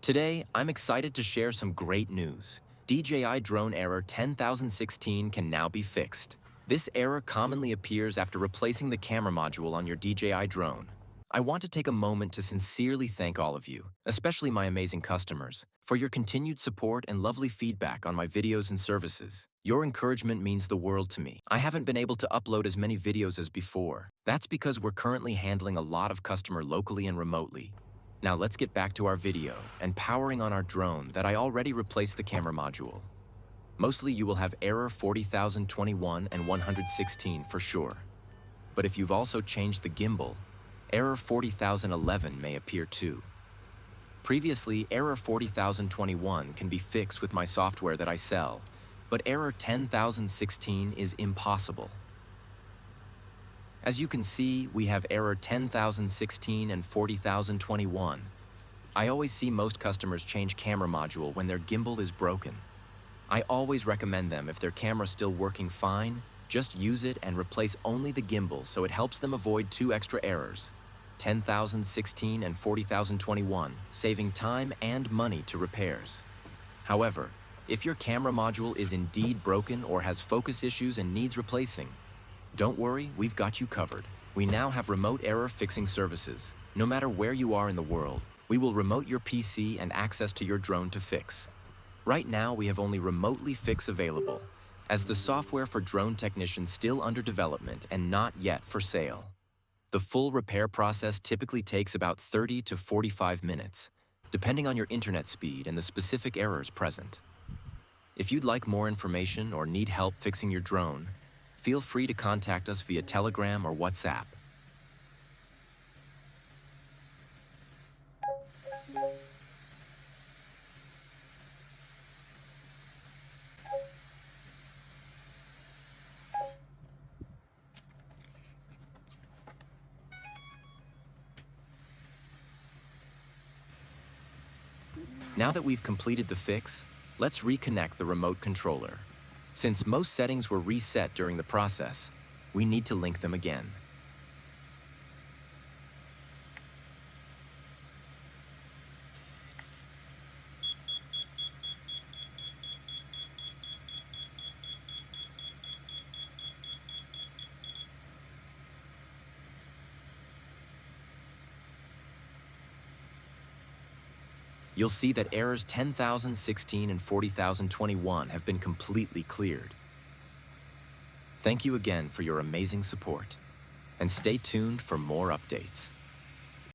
Today, I'm excited to share some great news. DJI drone error 10016 can now be fixed. This error commonly appears after replacing the camera module on your DJI drone. I want to take a moment to sincerely thank all of you, especially my amazing customers, for your continued support and lovely feedback on my videos and services. Your encouragement means the world to me. I haven't been able to upload as many videos as before. That's because we're currently handling a lot of customers locally and remotely. Now let's get back to our video and powering on our drone that I already replaced the camera module. Mostly you will have error 40021 and 116 for sure. But if you've also changed the gimbal, error 40011 may appear too. Previously, error 40021 can be fixed with my software that I sell, but error 10016 is impossible. As you can see, we have error 10016 and 40021. I always see most customers change camera module when their gimbal is broken. I always recommend them if their camera's still working fine, just use it and replace only the gimbal so it helps them avoid 2 extra errors, 10016 and 40021, saving time and money to repairs. However, if your camera module is indeed broken or has focus issues and needs replacing, don't worry, we've got you covered. We now have remote error fixing services. No matter where you are in the world, we will remote your PC and access to your drone to fix. Right now, we have only remotely fix available, as the software for drone technicians still under development and not yet for sale. The full repair process typically takes about 30 to 45 minutes, depending on your internet speed and the specific errors present. If you'd like more information or need help fixing your drone, feel free to contact us via Telegram or WhatsApp. Now that we've completed the fix, let's reconnect the remote controller. Since most settings were reset during the process, we need to link them again. You'll see that errors 10016 and 40021 have been completely cleared. Thank you again for your amazing support, and stay tuned for more updates.